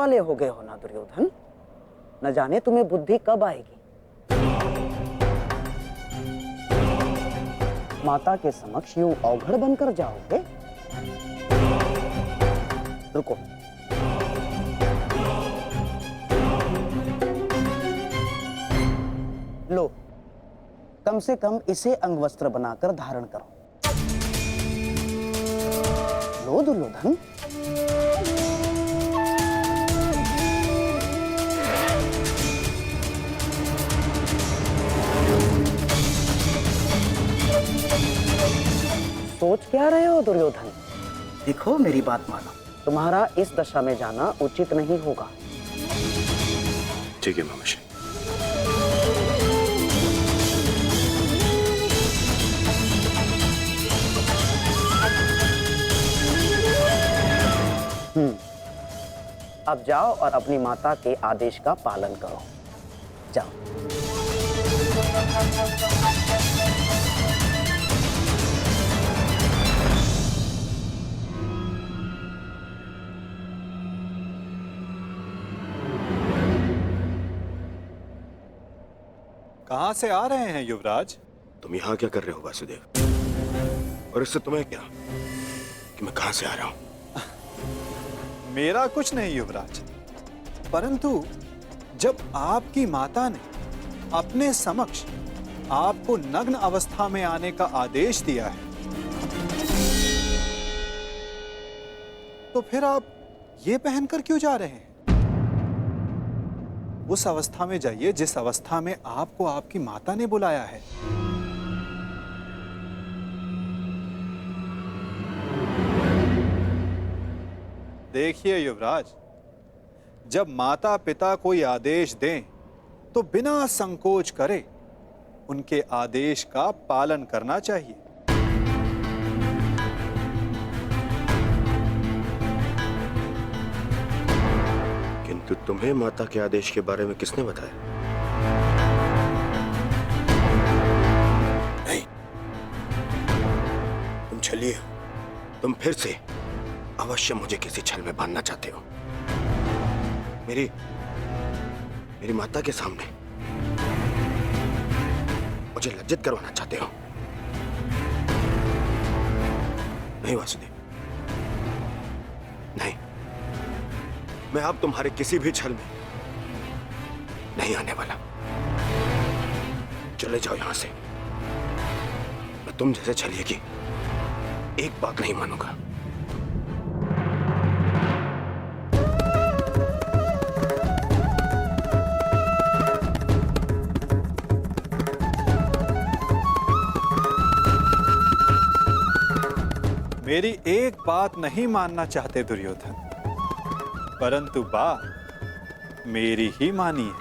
वाले हो गए हो ना दुर्योधन, न जाने तुम्हें बुद्धि कब आएगी। माता के समक्ष यूं अवघड़ बनकर जाओगे? रुको, लो, कम से कम इसे अंगवस्त्र बनाकर धारण करो। लो दुर्योधन। सोच क्या रहे हो दुर्योधन? देखो, मेरी बात मानो, तुम्हारा इस दशा में जाना उचित नहीं होगा। ठीक है मामाश्री। अब जाओ और अपनी माता के आदेश का पालन करो। जाओ। कहां से आ रहे हैं युवराज? तुम यहाँ क्या कर रहे हो वासुदेव? और इससे तुम्हें क्या कि मैं कहां से आ रहा हूं? मेरा कुछ नहीं युवराज, परंतु जब आपकी माता ने अपने समक्ष आपको नग्न अवस्था में आने का आदेश दिया है, तो फिर आप ये पहनकर क्यों जा रहे हैं? उस अवस्था में जाइए जिस अवस्था में आपको आपकी माता ने बुलाया है। देखिए युवराज, जब माता पिता कोई आदेश दें तो बिना संकोच करे उनके आदेश का पालन करना चाहिए। किंतु तुम्हें माता के आदेश के बारे में किसने बताया? नहीं, तुम छलिए हो। तुम फिर से अवश्य मुझे किसी छल में बांधना चाहते हो। मेरी माता के सामने मुझे लज्जित करवाना चाहते हो। नहीं वासुदेव, नहीं, मैं अब तुम्हारे किसी भी छल में नहीं आने वाला। चले जाओ यहां से। मैं तुम जैसे छलिए की एक बात नहीं मानूंगा। मेरी एक बात नहीं मानना चाहते दुर्योधन, परंतु बात मेरी ही मानिए।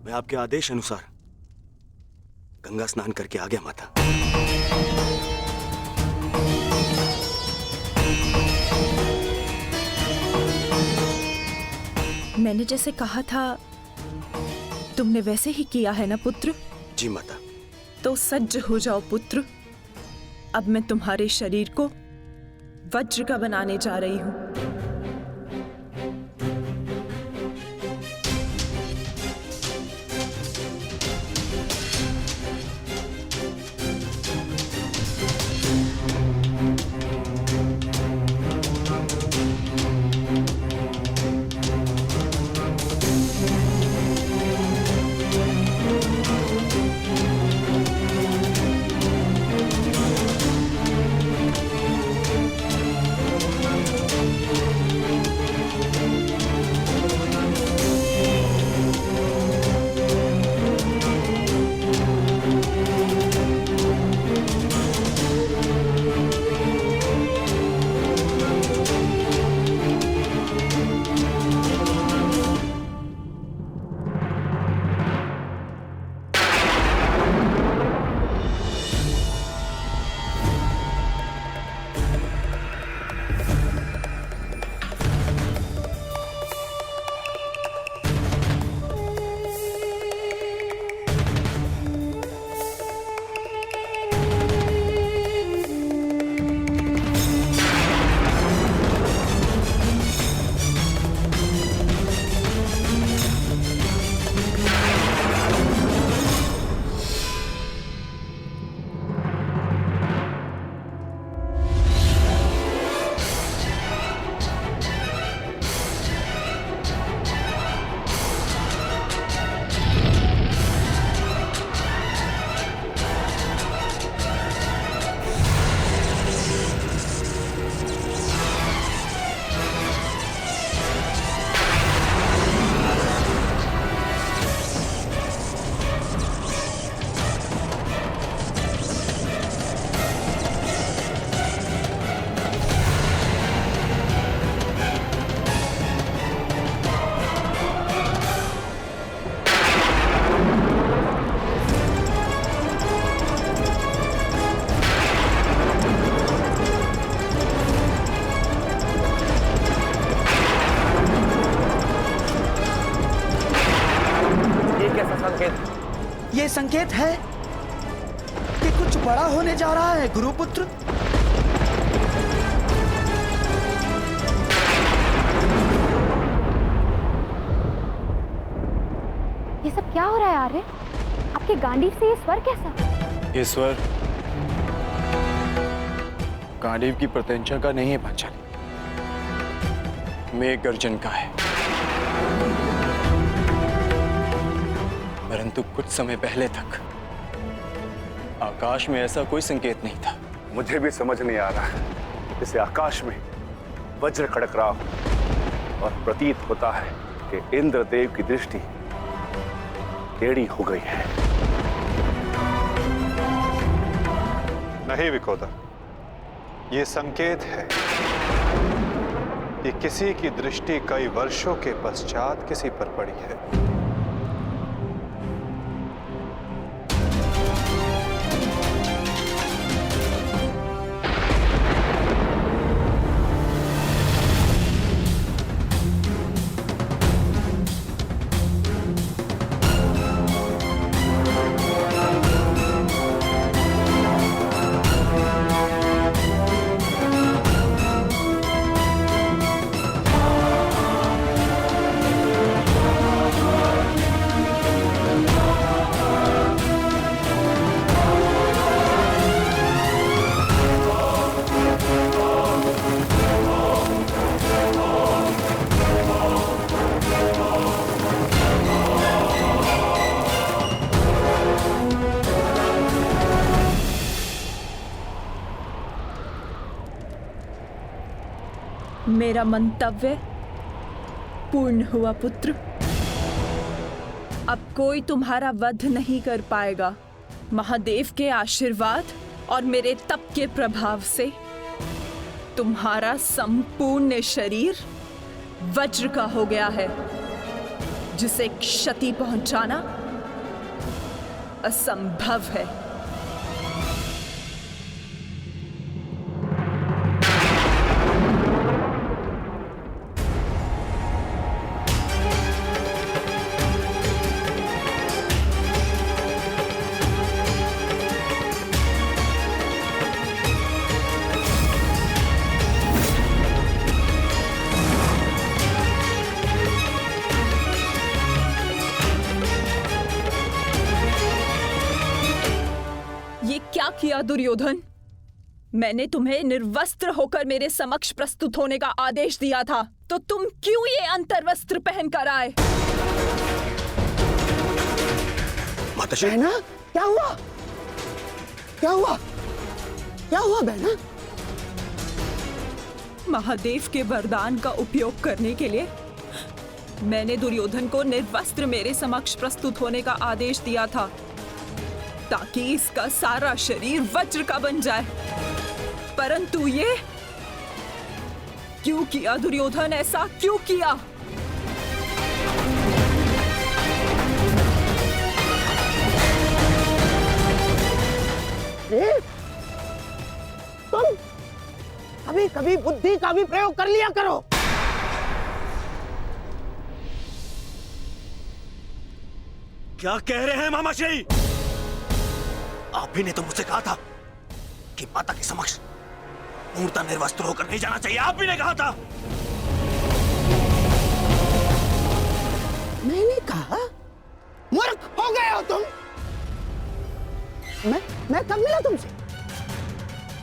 मैं आपके आदेश अनुसार गंगा स्नान करके आ गया माता। मैंने जैसे कहा था तुमने वैसे ही किया है ना पुत्र? जी माता। तो सज्ज हो जाओ पुत्र। अब मैं तुम्हारे शरीर को वज्र का बनाने जा रही हूं। संकेत है कि कुछ बड़ा होने जा रहा है गुरुपुत्र। ये सब क्या हो रहा है आर्य? आपके गांडीव से ये स्वर कैसा? ये स्वर गांडीव की प्रत्यंचा का नहीं है पांचाली, मेघ गर्जन का है। परंतु कुछ समय पहले तक आकाश में ऐसा कोई संकेत नहीं था। मुझे भी समझ नहीं आ रहा है। जैसे आकाश में वज्र खड़क रहा हो और प्रतीत होता है कि इंद्रदेव की दृष्टि टेढ़ी हो गई है। नहीं विकोदर, ये संकेत है कि किसी की दृष्टि कई वर्षों के पश्चात किसी पर पड़ी है। मेरा मंतव्य पूर्ण हुआ पुत्र। अब कोई तुम्हारा वध नहीं कर पाएगा। महादेव के आशीर्वाद और मेरे तप के प्रभाव से तुम्हारा संपूर्ण शरीर वज्र का हो गया है, जिसे क्षति पहुंचाना असंभव है। क्या किया दुर्योधन? मैंने तुम्हें निर्वस्त्र होकर मेरे समक्ष प्रस्तुत होने का आदेश दिया था, तो तुम क्यों ये अंतर्वस्त्र पहन कर आए? माताश्री, बहना, क्या हुआ? क्या हुआ? क्या हुआ बहना? महादेव के वरदान का उपयोग करने के लिए मैंने दुर्योधन को निर्वस्त्र मेरे समक्ष प्रस्तुत होने का आदेश दिया था, ताकि इसका सारा शरीर वज्र का बन जाए। परंतु ये क्यों किया दुर्योधन? ऐसा क्यों किया? तुम कभी कभी बुद्धि का भी प्रयोग कर लिया करो। क्या कह रहे हैं मामाश्री? आप ही ने तो मुझसे कहा था कि माता के समक्ष पूर्णतः निर्वस्त्र होकर नहीं जाना चाहिए। आप ही ने कहा था। मैंने कहा? मूर्ख हो गए हो तुम। मैं कब मिला तुमसे?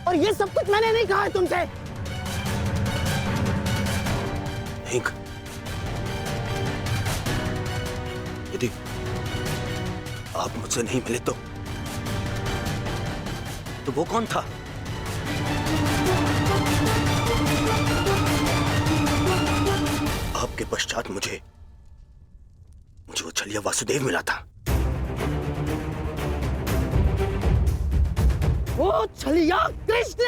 और ये सब कुछ मैंने नहीं कहा है तुमसे। नहीं, यदि आप मुझसे नहीं मिले तो वो कौन था? आपके पश्चात मुझे वो छलिया वासुदेव मिला था। वो छलिया कृष्ण।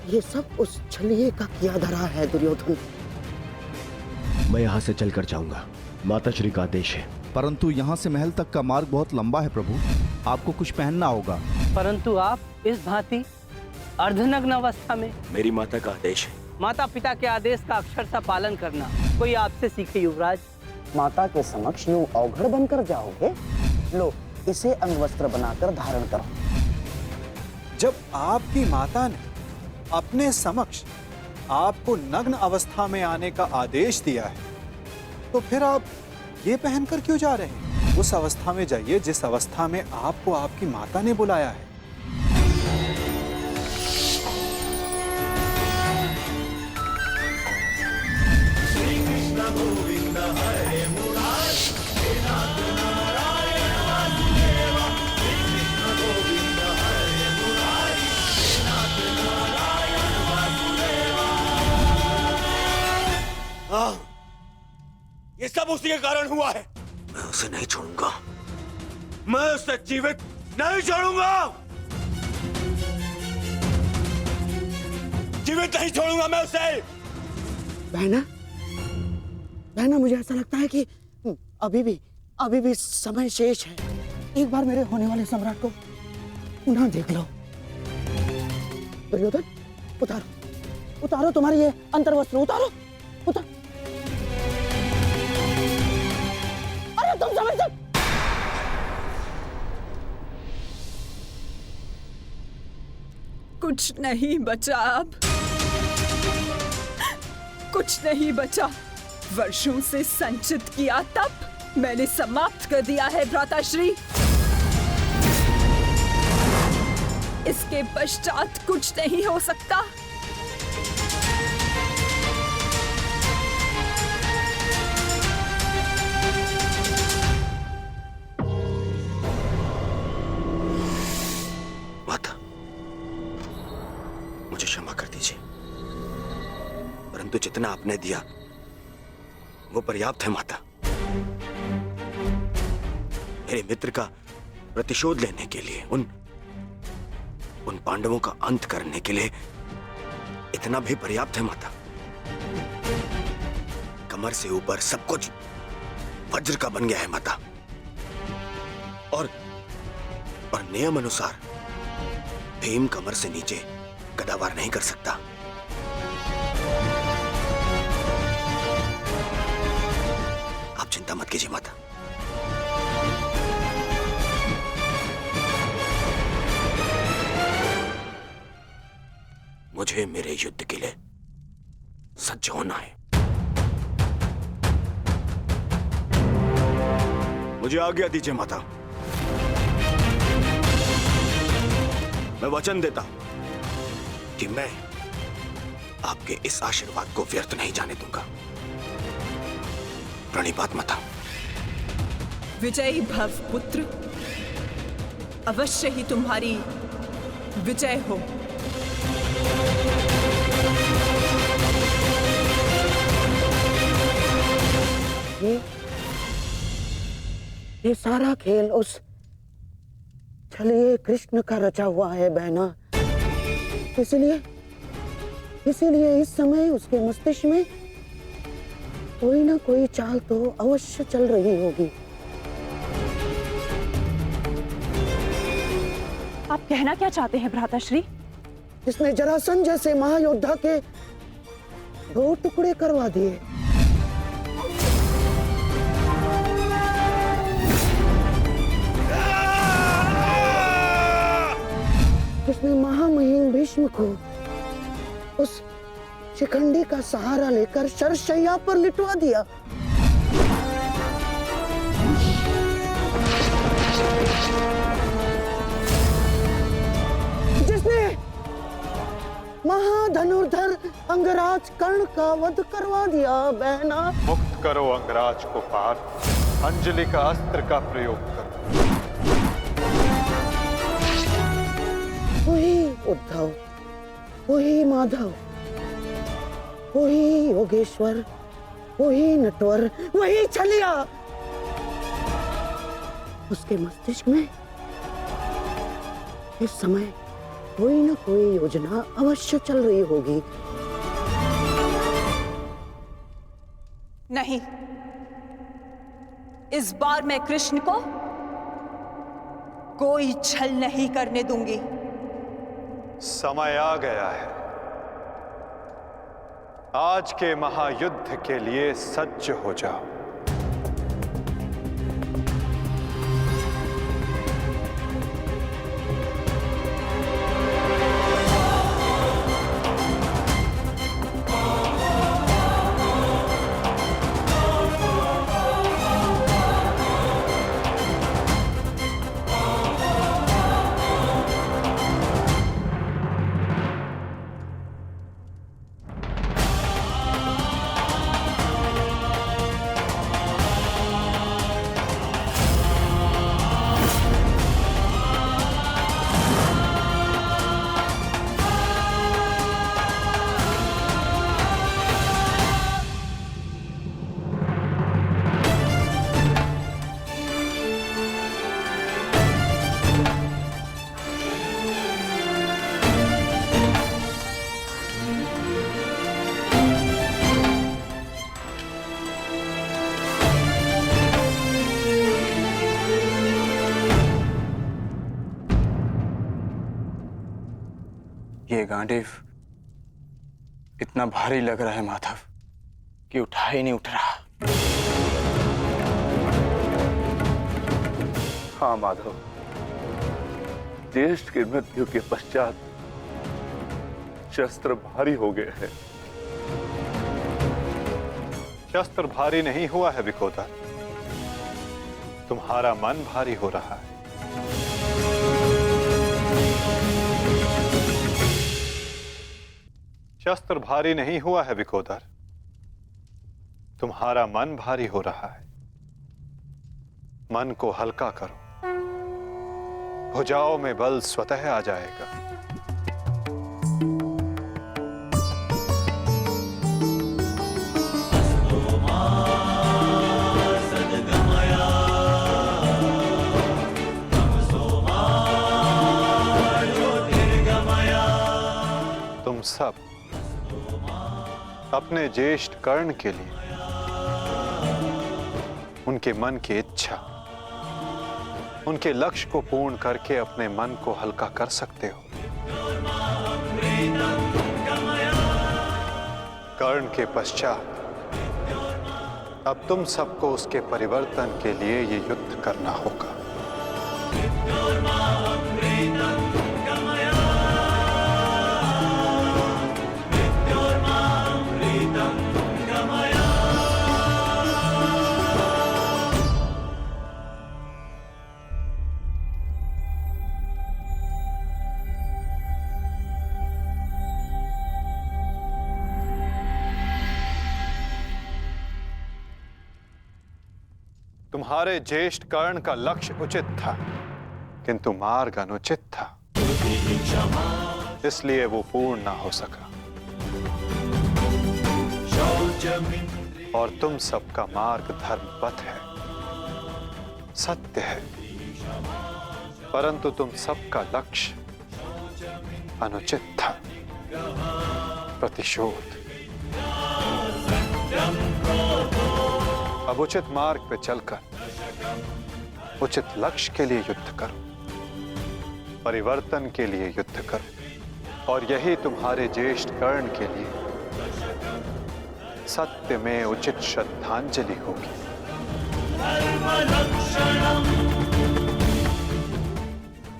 ये सब उस छलिए का किया धरा है दुर्योधन। मैं यहाँ से चलकर जाऊंगा, माताश्री का आदेश है। परंतु यहाँ से महल तक का मार्ग बहुत लंबा है प्रभु, आपको कुछ पहनना होगा। परंतु आप इस भांति अर्धनग्न अवस्था में। मेरी माता का आदेश है माता पिता के आदेश का अक्षरशः पालन करना कोई आपसे सीखे युवराज। माता के समक्ष यूं अवघड़ बनकर जाओगे? लो, इसे अंगवस्त्र बनाकर धारण करो। जब आपकी माता ने अपने समक्ष आपको नग्न अवस्था में आने का आदेश दिया है, तो फिर आप ये पहनकर क्यों जा रहे हैं? उस अवस्था में जाइए जिस अवस्था में आपको आपकी माता ने बुलाया है। ये सब उसी के कारण हुआ है। मैं उसे नहीं छोड़ूंगा, मैं उसे जीवित नहीं छोड़ूंगा, जीवित नहीं छोड़ूंगा मैं उसे। बहना, बहना, मुझे ऐसा लगता है कि अभी भी समय शेष है। एक बार मेरे होने वाले सम्राट को पुनः देख लो। दुर्योधन, उतारो तुम्हारी ये अंतर्वस्त्र, उतारो। अरे तुम समझ सकते। कुछ नहीं बचा अब, कुछ नहीं बचा। वर्षों से संचित किया तप मैंने समाप्त कर दिया है भ्राताश्री। इसके पश्चात कुछ नहीं हो सकता। माता, मुझे क्षमा कर दीजिए, परंतु जितना आपने दिया वो पर्याप्त है माता। मेरे मित्र का प्रतिशोध लेने के लिए, उन पांडवों का अंत करने के लिए इतना भी पर्याप्त है माता। कमर से ऊपर सब कुछ वज्र का बन गया है माता, और नियम अनुसार भीम कमर से नीचे गदावार नहीं कर सकता। आप चिंता मत कीजिए माता। मुझे मेरे युद्ध के लिए सज्ज होना है। मुझे आज्ञा दीजिए माता। मैं वचन देता कि मैं आपके इस आशीर्वाद को व्यर्थ नहीं जाने दूंगा। प्रणिपात माता। विजयी भव पुत्र, अवश्य ही तुम्हारी विजय हो। ये सारा खेल उस छलिए कृष्ण का रचा हुआ है बहना। इसीलिए इस समय उसके मस्तिष्क में कोई ना कोई चाल तो अवश्य चल रही होगी। आप कहना क्या चाहते हैं भ्राताश्री? जिसने जरासंध जैसे महायोद्धा के 2 टुकड़े करवा दिए, जिसने महामहिम भीष्म को उस शिखंडी का सहारा लेकर शरशैया पर लिटवा दिया, जिसने महाधनुर्धर अंगराज कर्ण का वध करवा दिया बहना। मुक्त करो अंगराज को पार्थ, अंजलि का अस्त्र का प्रयोग करो। वही उद्धव, वही माधव, वही योगेश्वर, वही नटवर, वही छलिया। उसके मस्तिष्क में इस समय कोई ना कोई योजना अवश्य चल रही होगी। नहीं, इस बार मैं कृष्ण को कोई छल नहीं करने दूंगी। समय आ गया है। आज के महायुद्ध के लिए सज्ज हो जाओ। ये गांडीव इतना भारी लग रहा है माधव कि उठा ही नहीं उठ रहा। हाँ माधव, ज्येष्ठ की मृत्यु के पश्चात शस्त्र भारी हो गए हैं। शस्त्र भारी नहीं हुआ है विकोदर, तुम्हारा मन भारी हो रहा है। शस्त्र भारी नहीं हुआ है विकोदर, तुम्हारा मन भारी हो रहा है। मन को हल्का करो, भुजाओं में बल स्वतः आ जाएगा। तुम सब अपने ज्येष्ठ कर्ण के लिए उनके मन की इच्छा, उनके लक्ष्य को पूर्ण करके अपने मन को हल्का कर सकते हो। कर्ण के पश्चात अब तुम सबको उसके परिवर्तन के लिए ये युद्ध करना होगा। तुम्हारे ज्येष्ठ कर्ण का लक्ष्य उचित था, किंतु मार्ग अनुचित था, इसलिए वो पूर्ण ना हो सका। और तुम सबका मार्ग धर्म पथ है, सत्य है, परंतु तुम सबका लक्ष्य अनुचित था, प्रतिशोध। अब उचित मार्ग पे चलकर उचित लक्ष्य के लिए युद्ध करो, परिवर्तन के लिए युद्ध करो, और यही तुम्हारे ज्येष्ठ कर्ण के लिए सत्य में उचित श्रद्धांजलि होगी।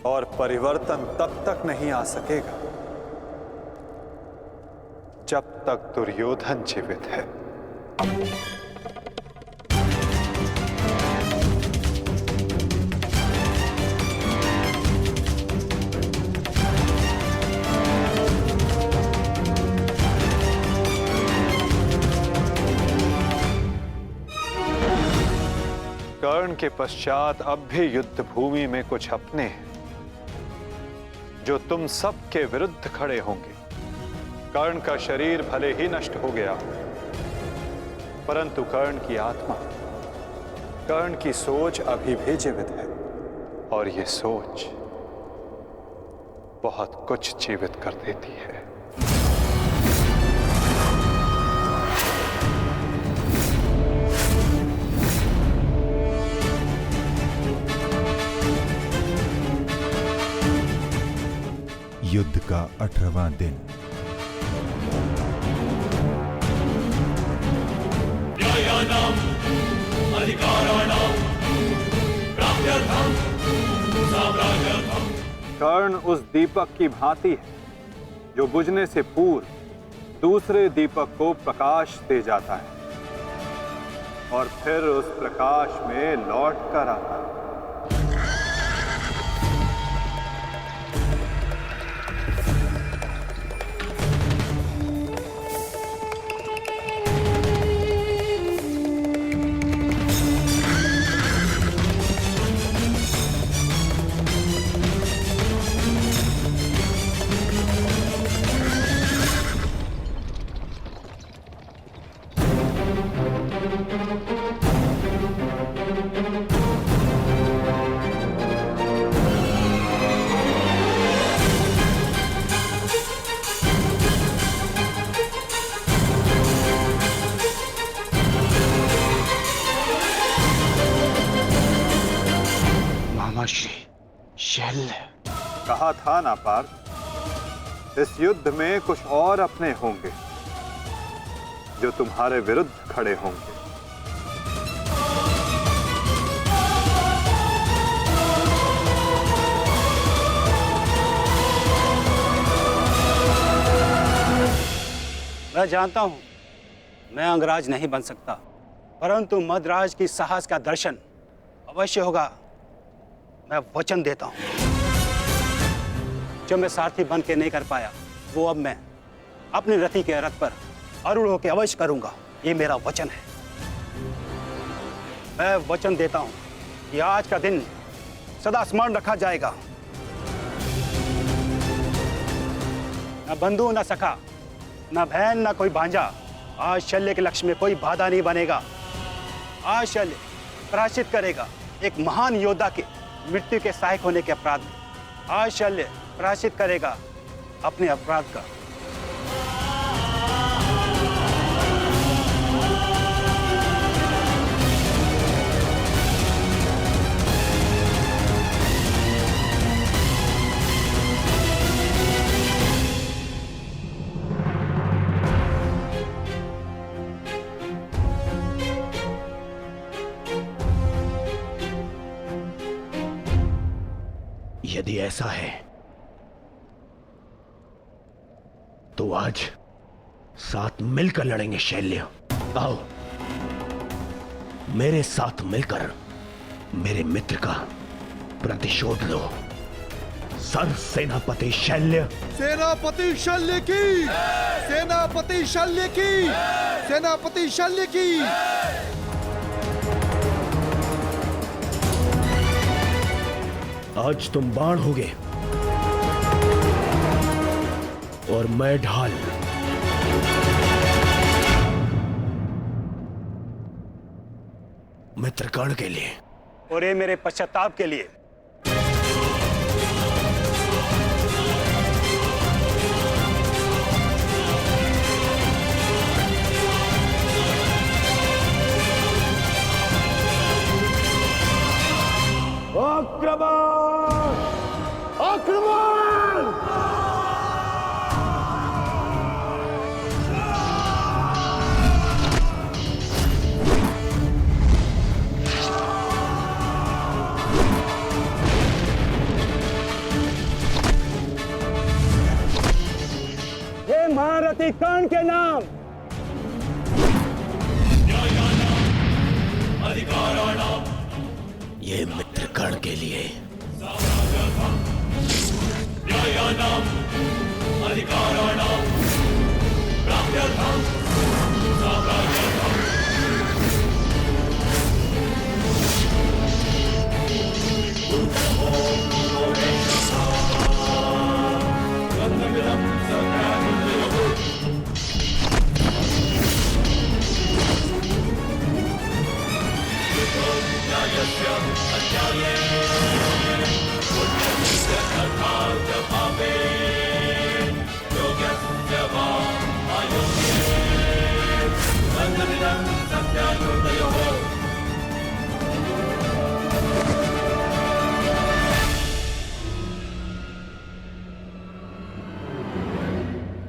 और परिवर्तन तब तक नहीं आ सकेगा जब तक दुर्योधन जीवित है। कर्ण के पश्चात अब भी युद्ध भूमि में कुछ अपने हैं जो तुम सब के विरुद्ध खड़े होंगे। कर्ण का शरीर भले ही नष्ट हो गया, परंतु कर्ण की आत्मा, कर्ण की सोच अभी भी जीवित है, और ये सोच बहुत कुछ जीवित कर देती है। युद्ध का 18वां दिन। कर्ण उस दीपक की भांति है जो बुझने से पूर्व दूसरे दीपक को प्रकाश दे जाता है और फिर उस प्रकाश में लौट कर आता है। शैल्य, कहा था ना पार्थ, इस युद्ध में कुछ और अपने होंगे जो तुम्हारे विरुद्ध खड़े होंगे। मैं जानता हूं मैं अंगराज नहीं बन सकता, परंतु मद्राज की साहस का दर्शन अवश्य होगा। मैं वचन देता हूं, जो मैं सारथी बन के नहीं कर पाया वो अब मैं अपनी रथी के रथ पर आरूढ़ होकर अवश्य करूंगा। ये मेरा वचन है। मैं वचन देता हूं कि आज का दिन सदा स्मरण रखा जाएगा। न बंधु न सखा, न बहन न कोई भांजा, आज शल्य के लक्ष्य में कोई बाधा नहीं बनेगा। आज शल्य प्रायश्चित करेगा एक महान योद्धा के मृत्यु के सहायक होने के अपराध में। आज शल्य प्रायश्चित करेगा अपने अपराध का। यदि ऐसा है तो आज साथ मिलकर लड़ेंगे शैल्य। आओ मेरे साथ मिलकर मेरे मित्र का प्रतिशोध लो। सर सेनापति शैल्य। सेनापति शल्य की, सेनापति शल्य की, सेनापति शल्य की। आज तुम बाण होगे और मैं ढाल। मित्र कर्ण के लिए और ये मेरे पश्चाताप के लिए। आक्रमण! आक्रमण! हे महारथी कर्ण के नाम, ये मित्र कर्ण के लिए।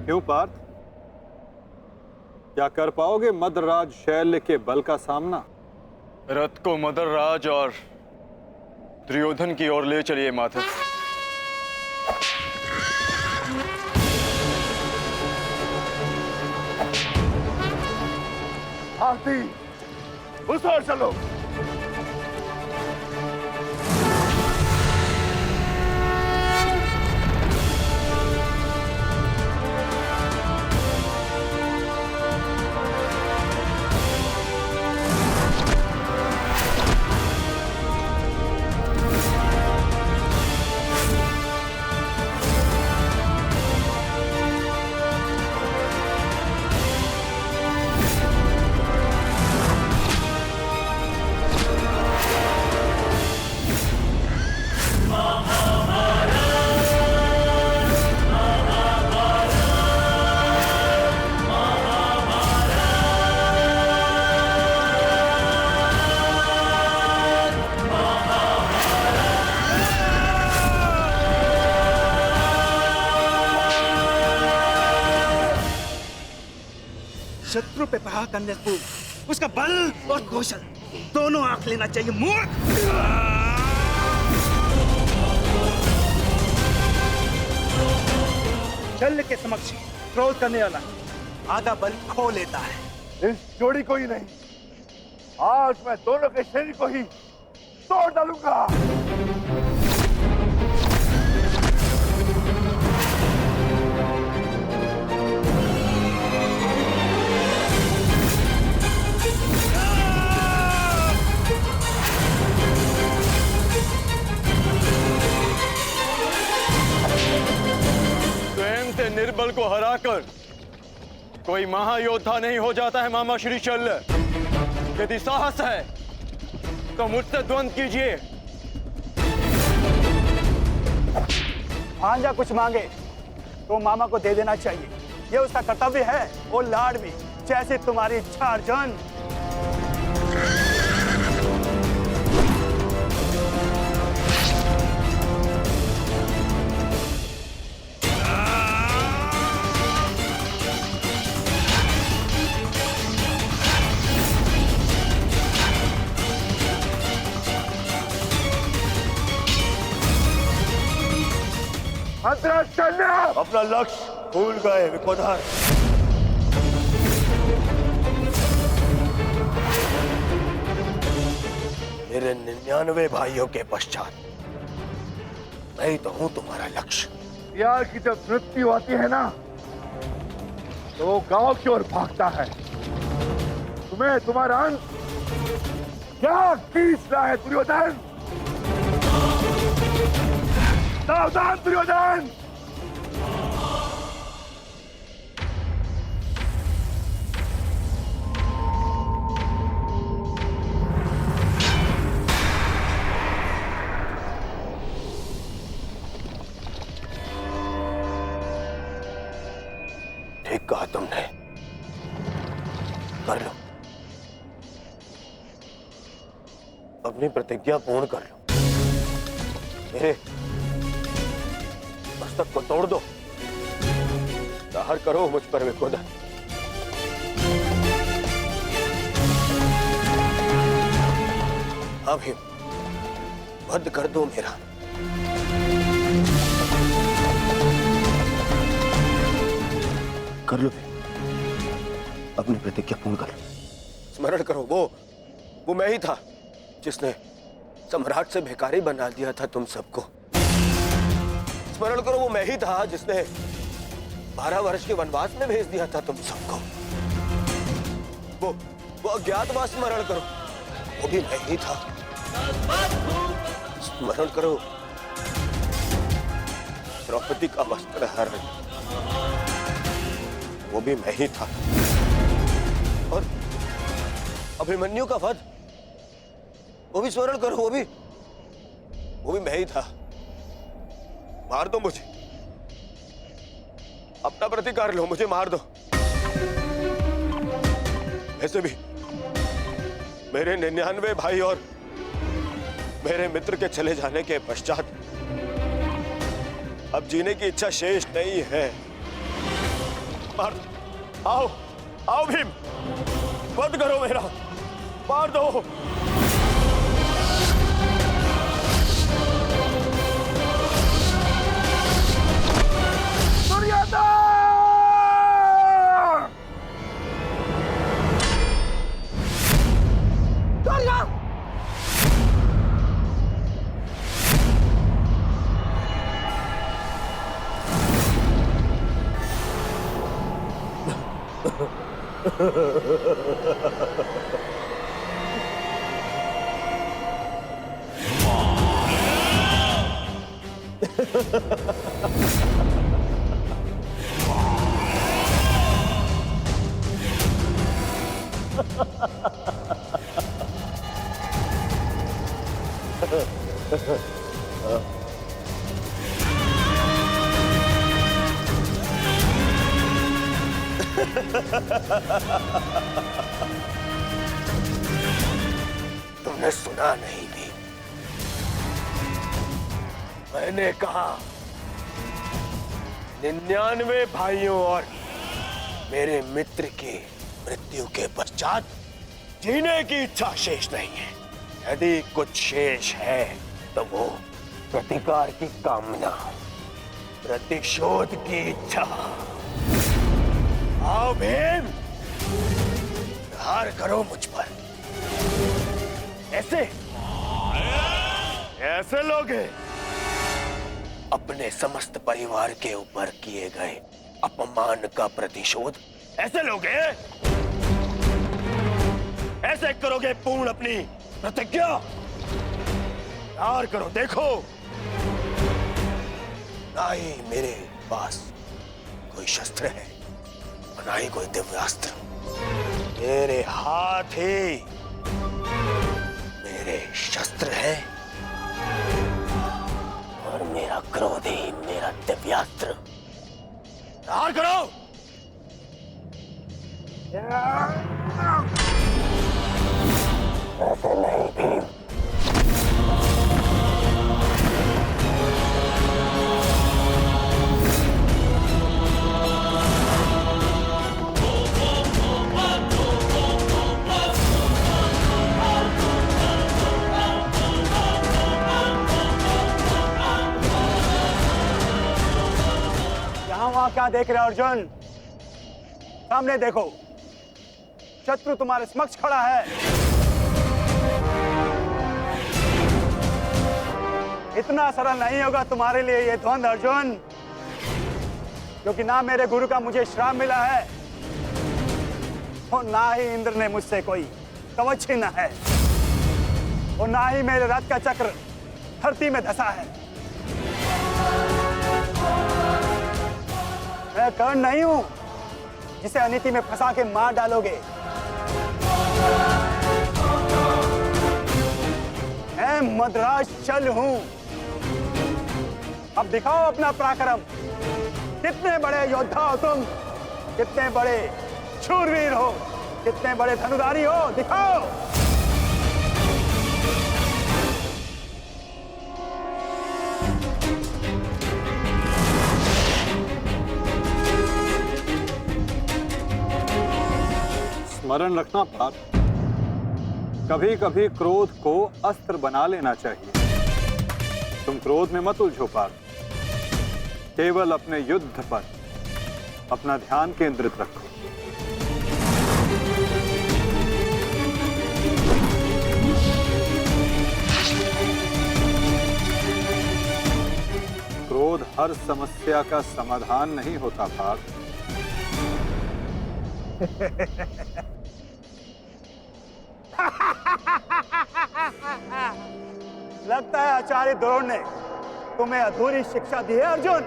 क्यों पार्थ, क्या कर पाओगे मद्रराज शैल्य के बल का सामना? रथ को मद्रराज और दुर्योधन की ओर ले चलिए माधव। आरती उस ओर चलो। शत्रु पे प्रहार करने से पूर्व उसका बल और कौशल दोनों आंख लेना चाहिए। मूर्ख! शल्य के समक्ष क्रोध करने वाला आधा बल खो लेता है। इस जोड़ी को ही नहीं, आज मैं दोनों के शरीर को ही तोड़ डालूंगा। निर्बल को हराकर कोई महायोद्धा नहीं हो जाता है मामा श्री शल्य। यदि साहस है तो मुझसे द्वंद कीजिए। भांजा कुछ मांगे तो मामा को दे देना चाहिए, ये उसका कर्तव्य है। और लाड भी जैसे तुम्हारी इच्छा अर्जुन। अपना लक्ष्य भूल गए विकोधर। मेरे 99 भाइयों के पश्चात मैं ही तो हूं तुम्हारा लक्ष्य। यार की जब मृत्यु आती है ना तो गांव की ओर भागता है। तुम्हें तुम्हारा अंत क्या खींच रहा है दुर्योधन? सावधान दुर्योधन! ठीक कहा तुमने, कर लो अपनी प्रतिज्ञा पूर्ण कर लो। मेरे मस्तक को तोड़ दो, दाहर करो मुझ पर विकोधर। अभी वध कर दो मेरा। कर लो अपनी प्रतिज्ञा पूर्ण कर लो। स्मरण करो वो मैं ही था जिसने सम्राट से भिखारी बना दिया था तुम सबको। स्मरण करो वो मैं ही था जिसने 12 वर्ष के वनवास में भेज दिया था तुम सबको। वो अज्ञातवास स्मरण करो, वो भी मैं ही था। स्मरण करो द्रौपदी का वस्त्र हरण, वो भी मैं ही था। और अभिमन्यु का वध, वो भी स्मरण करो, वो भी मैं ही था। मार दो मुझे, अपना प्रतिकार लो, मुझे मार दो। ऐसे भी मेरे 99 भाई और मेरे मित्र के चले जाने के पश्चात अब जीने की इच्छा शेष नहीं है। मार दो, आओ भीम, वध करो मेरा, मार दो। तुमने सुना नहीं भी, मैंने कहा 99 भाइयों और मेरे मित्र की मृत्यु के पश्चात जीने की इच्छा शेष नहीं है। यदि कुछ शेष है तो वो प्रतिकार की कामना, प्रतिशोध की इच्छा। आओ भीम, प्रहार करो मुझ पर। ऐसे ऐसे लोग अपने समस्त परिवार के ऊपर किए गए अपमान का प्रतिशोध ऐसे लोग ऐसे करोगे पूर्ण अपनी प्रतिज्ञा? प्यार करो, देखो ना ही मेरे पास कोई शस्त्र है और ना ही कोई दिव्यास्त्र। मेरे हाथ ही मेरे शस्त्र है और मेरा क्रोध ही मेरा दिव्यास्त्र। प्यार करो। ऐसे नहीं भीम। यहाँ वहां क्या देख रहे हो अर्जुन? सामने देखो, शत्रु तुम्हारे समक्ष खड़ा है। इतना सरल नहीं होगा तुम्हारे लिए ये द्वंद अर्जुन, क्योंकि ना मेरे गुरु का मुझे श्राप मिला है और ना ही इंद्र ने मुझसे कोई कवच छीना है और ना ही मेरे रथ का चक्र धरती में धंसा है। मैं कर्ण नहीं हूं जिसे अनीति में फंसा के मार डालोगे। मैं मद्राज चल हूं। अब दिखाओ अपना पराक्रम। कितने बड़े योद्धा हो तुम, कितने बड़े शूरवीर हो, कितने बड़े धनुधारी हो, दिखाओ। स्मरण रखना पार्थ, कभी कभी क्रोध को अस्त्र बना लेना चाहिए। तुम क्रोध में मत उलझो पार्थ, केवल अपने युद्ध पर अपना ध्यान केंद्रित रखो। क्रोध हर समस्या का समाधान नहीं होता पार्थ। लगता है आचार्य द्रोण ने तुम्हें अधूरी शिक्षा दी है अर्जुन।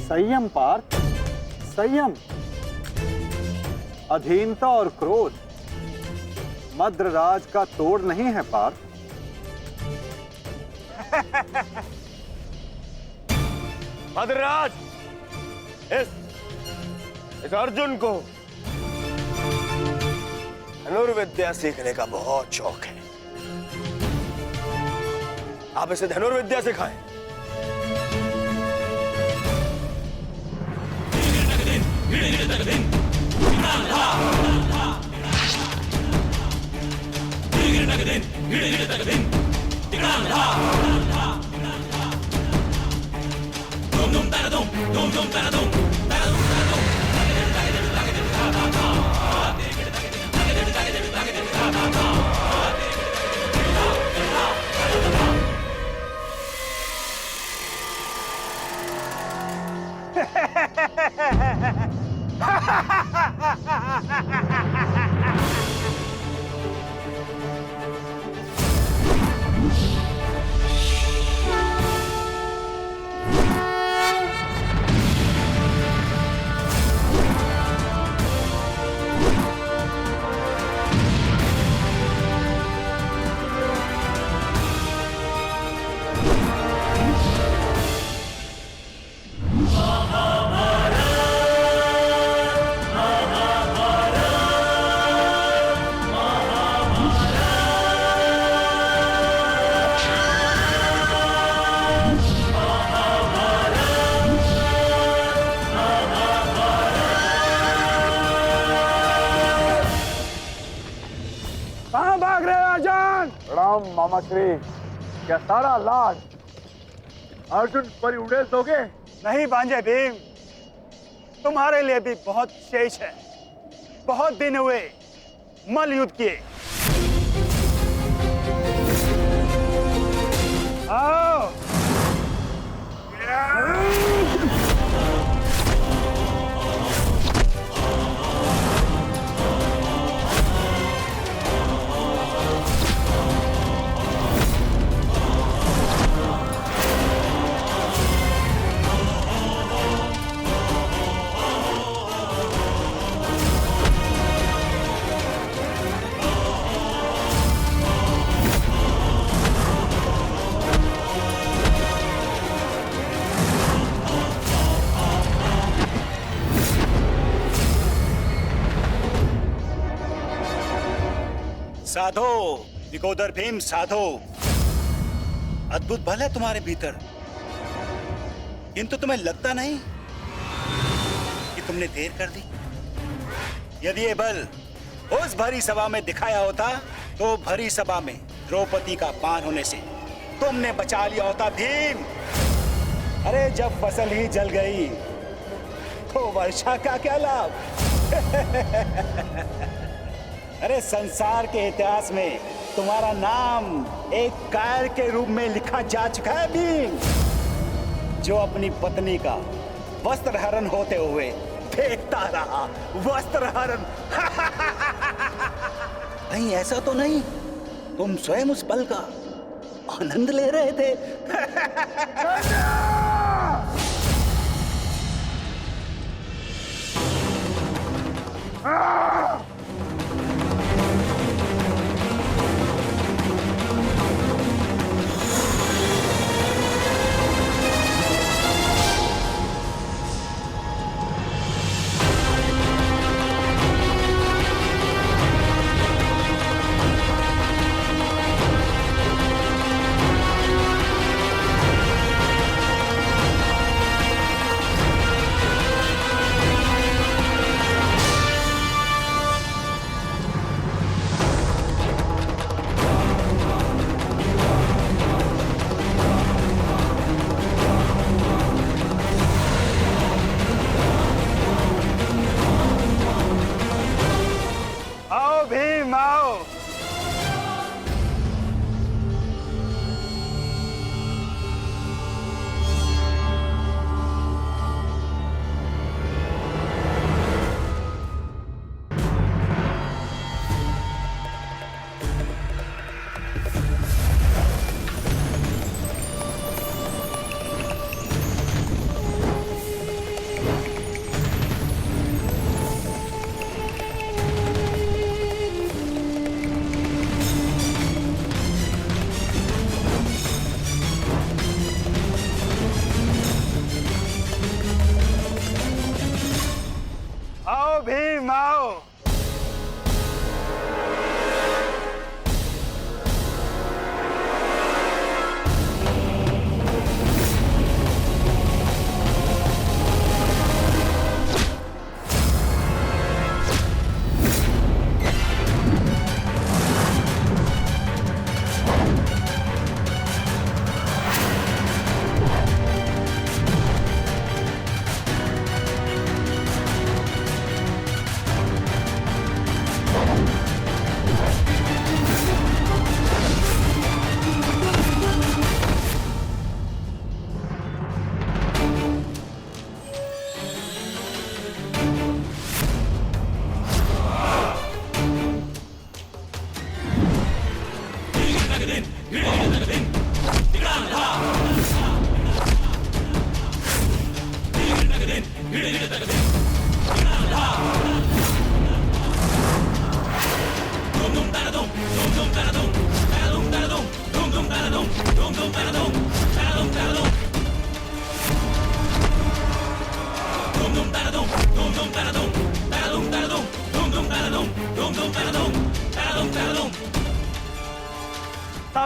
संयम पार्थ, संयम। अधीनता और क्रोध मद्रराज का तोड़ नहीं है पार्थ। मद्रराज, इस अर्जुन को धनुर्विद्या सीखने का बहुत शौक है। आप इसे धनुर्विद्या सिखाएं। कहाँ भाग रहे हो अर्जुन? प्रणाम मामा श्री। क्या सारा लाज अर्जुन पर उड़ेल दोगे? नहीं भांजे भीम, तुम्हारे लिए भी बहुत शेष है। बहुत दिन हुए मल युद्ध किए। आओ। साधो विकोदर भीम, साधो। अद्भुत बल है तुम्हारे भीतर, किंतु तुम्हें लगता नहीं कि तुमने देर कर दी। यदि ये बल उस भरी सभा में दिखाया होता तो भरी सभा में द्रौपदी का पान होने से तुमने बचा लिया होता भीम। अरे जब फसल ही जल गई तो वर्षा का क्या लाभ? अरे संसार के इतिहास में तुम्हारा नाम एक कायर के रूप में लिखा जा चुका है भीम, जो अपनी पत्नी का वस्त्र हरण होते हुए देखता रहा। वस्त्र हरण। कहीं ऐसा तो नहीं तुम स्वयं उस पल का आनंद ले रहे थे?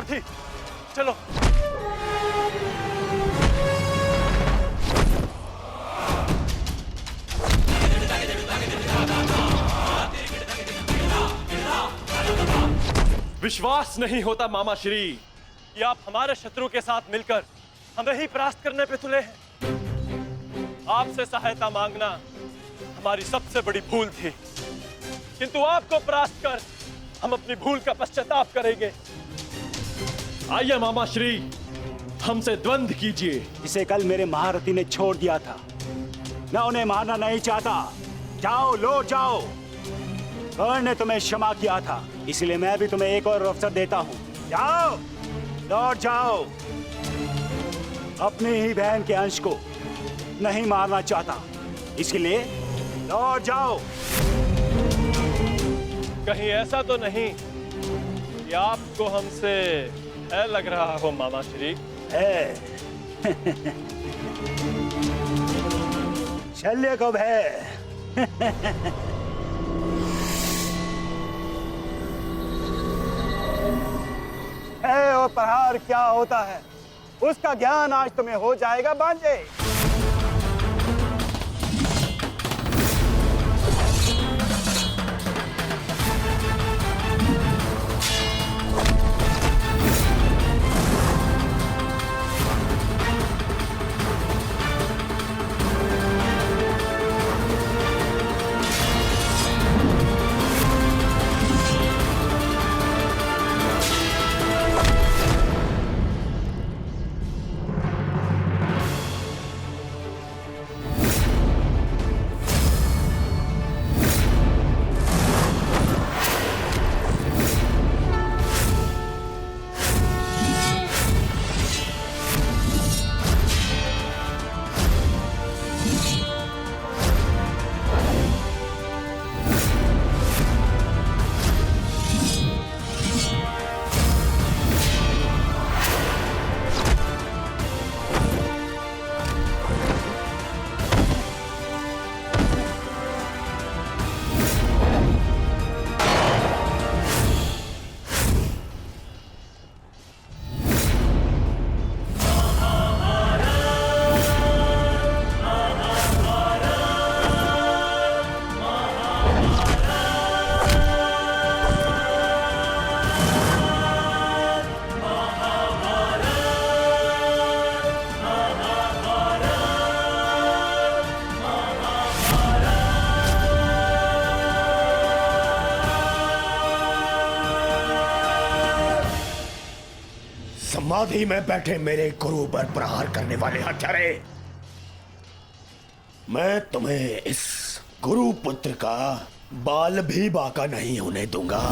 सारथी चलो। विश्वास नहीं होता मामा श्री कि आप हमारे शत्रु के साथ मिलकर हमें ही परास्त करने पे तुले हैं। आपसे सहायता मांगना हमारी सबसे बड़ी भूल थी, किंतु आपको परास्त कर हम अपनी भूल का पश्चाताप करेंगे। आइए मामा श्री, हमसे द्वंद्व कीजिए। जिसे कल मेरे महारथी ने छोड़ दिया था, मैं उन्हें मारना नहीं चाहता। जाओ, लौट जाओ। कर्ण ने तुम्हें क्षमा किया था, इसलिए मैं भी तुम्हें एक और अवसर देता हूं। जाओ, लौट जाओ। अपनी ही बहन के अंश को नहीं मारना चाहता, इसलिए लौट जाओ। कहीं ऐसा तो नहीं कि आपको हमसे भय लग रहा हो मामा श्री? है शल्य को भय। है और प्रहार क्या होता है, उसका ज्ञान आज तुम्हें हो जाएगा बांझे। समाधि में बैठे मेरे गुरु पर प्रहार करने वाले हत्यारे, मैं तुम्हें इस गुरु पुत्र का बाल भी बाका नहीं होने दूंगा।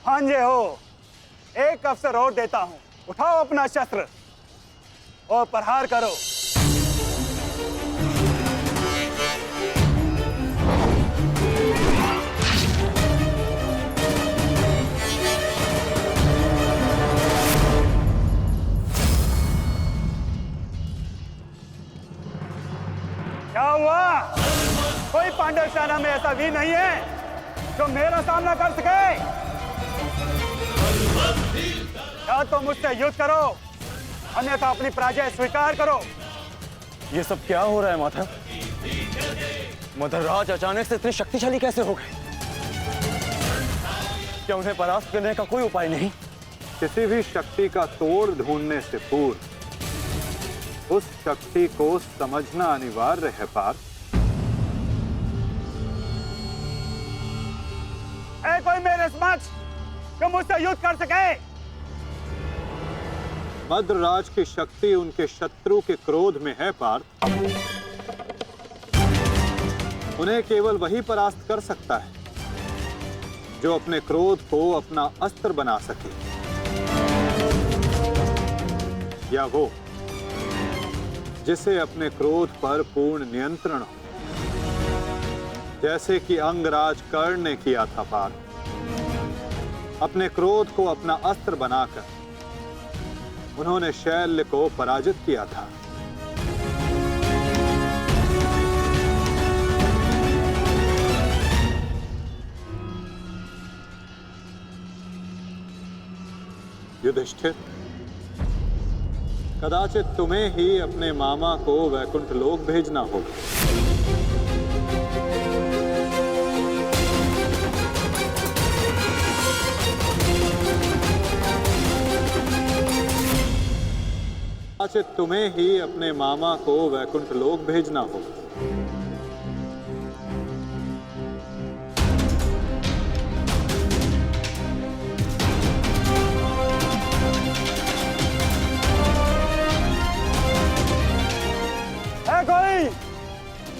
भांजे हो, एक अवसर और देता हूं। उठाओ अपना शस्त्र और प्रहार करो। क्या हुआ? कोई पांडव सेना में ऐसा वीर नहीं है जो मेरा सामना कर सके? या तो मुझसे युद्ध करो, अन्यथा अपनी पराजय स्वीकार करो। ये सब क्या हो रहा है माता? मदरराज अचानक से इतने शक्तिशाली कैसे हो गए? क्या उन्हें परास्त करने का कोई उपाय नहीं? किसी भी शक्ति का तोड़ ढूंढने से पूर्व उस शक्ति को समझना अनिवार्य है पार्थ। है कोई मेरे समक्ष जो मुझसे युद्ध कर सके? मद्रराज की शक्ति उनके शत्रु के क्रोध में है पार्थ। उन्हें केवल वही परास्त कर सकता है जो अपने क्रोध को अपना अस्त्र बना सके, या वो जिसे अपने क्रोध पर पूर्ण नियंत्रण हो, जैसे कि अंगराज कर्ण ने किया था पार्थ। अपने क्रोध को अपना अस्त्र बनाकर उन्होंने शैल्य को पराजित किया था। युधिष्ठिर, कदाचित तुम्हें ही अपने मामा को वैकुंठ लोक भेजना होगा। कदाचित तुम्हें ही अपने मामा को वैकुंठ लोक भेजना होगा।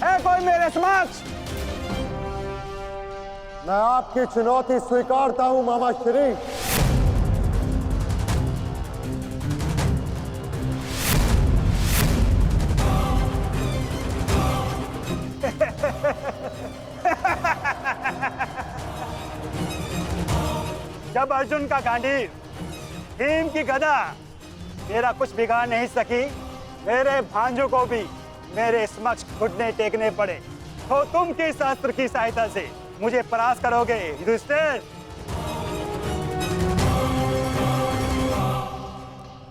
है कोई मेरे समक्ष? मैं आपकी चुनौती स्वीकारता हूं मामा श्री। जब अर्जुन का गांडीव, भीम की गदा मेरा कुछ बिगाड़ नहीं सकी, मेरे भांजों को भी मेरे समक्ष घुटने टेकने पड़े, तो तुम किस अस्त्र की सहायता से मुझे परास्त करोगे युधिष्ठिर?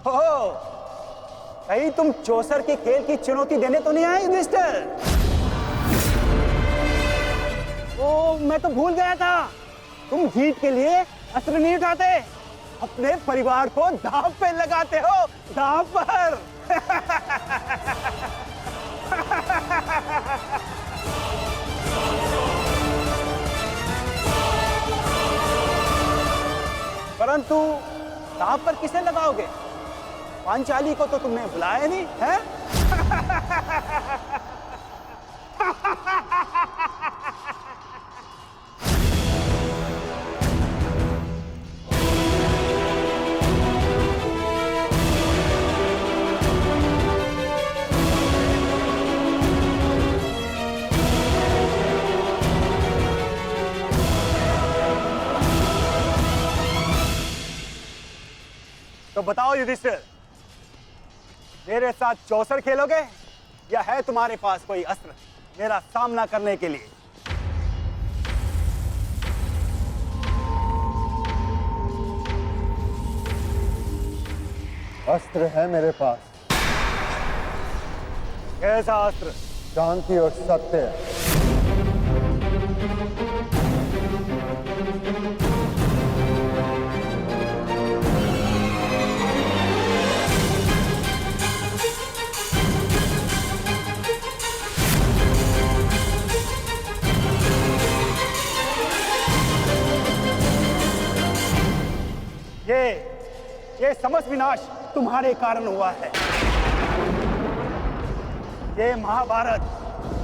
हो, कहीं तुम चौसर के खेल की चुनौती देने तो नहीं आए युधिष्ठिर? ओ, मैं तो भूल गया था, तुम जीत के लिए अस्त्र नहीं उठाते, अपने परिवार को दांव पे लगाते हो, दांव पर। परंतु दांव पर किसे लगाओगे? पांचाली को तो तुमने बुलाया नहीं है? तो बताओ युधिष्ठिर, मेरे साथ चौसर खेलोगे या है तुम्हारे पास कोई अस्त्र मेरा सामना करने के लिए? अस्त्र है मेरे पास। कैसा अस्त्र? शांति और सत्य। ये समस्त विनाश तुम्हारे कारण हुआ है। ये महाभारत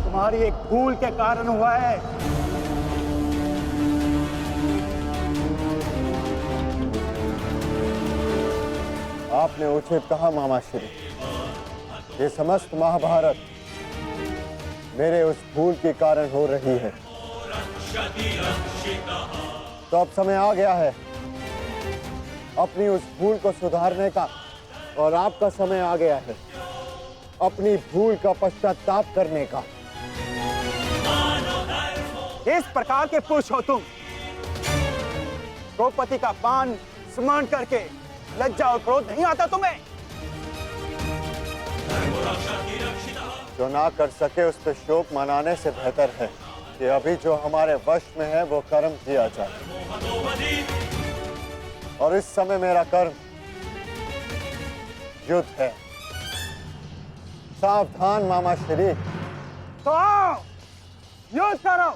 तुम्हारी एक भूल के कारण हुआ है। आपने उचित कहा मामा श्री। ये समस्त महाभारत मेरे उस भूल के कारण हो रही है। तो अब समय आ गया है अपनी उस भूल को सुधारने का, और आपका समय आ गया है अपनी भूल का पश्चाताप करने का। इस प्रकार के पुरुष हो तुम। द्रौपदी का पान स्मरण करके लज्जा और क्रोध नहीं आता तुम्हें? जो ना कर सके उस पर शोक मनाने से बेहतर है कि अभी जो हमारे वश में है वो कर्म किया जाए। और इस समय मेरा कर्म युद्ध है। सावधान मामा श्री। तो आओ, युद्ध करो।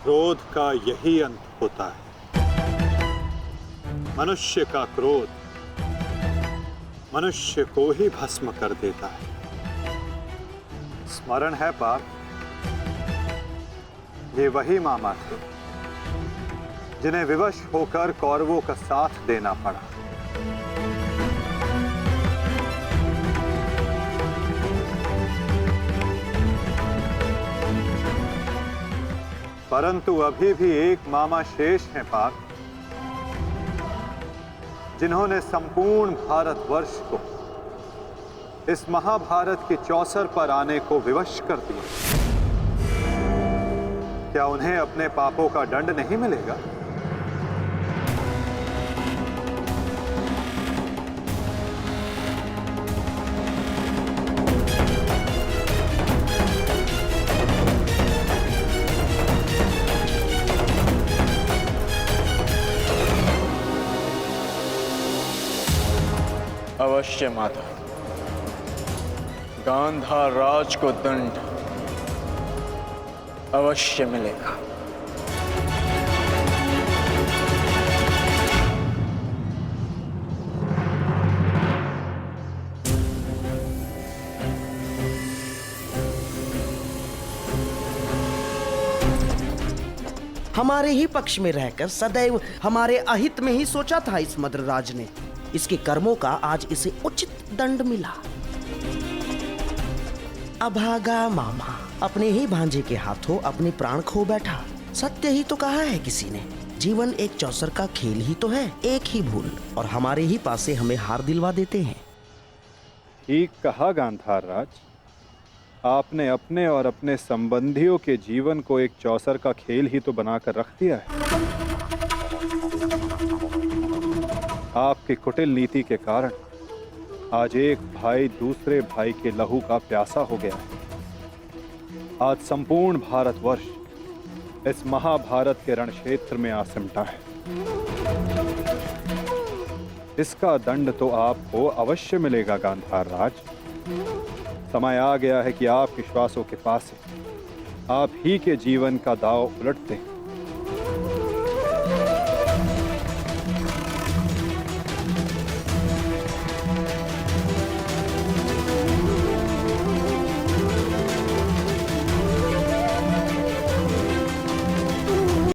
क्रोध का यही अंत होता है। मनुष्य का क्रोध मनुष्य को ही भस्म कर देता है। स्मरण है पाप, ये वही मामा थे जिन्हें विवश होकर कौरवों का साथ देना पड़ा। परंतु अभी भी एक मामा शेष हैं पाप, जिन्होंने संपूर्ण भारतवर्ष को इस महाभारत की चौसर पर आने को विवश कर दिया। क्या उन्हें अपने पापों का दंड नहीं मिलेगा? अवश्य माता, गांधार राज को दंड अवश्य मिलेगा। हमारे ही पक्ष में रहकर सदैव हमारे अहित में ही सोचा था इस मद्रराज ने। इसके कर्मों का आज इसे उचित दंड मिला। अभागा मामा अपने ही भांजे के हाथों अपने प्राण खो बैठा। सत्य ही तो कहा है किसी ने, जीवन एक चौसर का खेल ही तो है, एक ही भूल और हमारे ही पासे हमें हार दिलवा देते हैं। ठीक कहा गांधार राज, आपने अपने और अपने संबंधियों के जीवन को एक चौसर का खेल ही तो बनाकर रख दिया है। आपकी कुटिल नीति के कारण आज एक भाई दूसरे भाई के लहू का प्यासा हो गया है। आज संपूर्ण भारतवर्ष इस महाभारत के रण क्षेत्र में आ सिमटा है। इसका दंड तो आपको अवश्य मिलेगा गांधार राज। समय आ गया है कि आप विश्वासों के पास आप ही के जीवन का दांव उलट दें।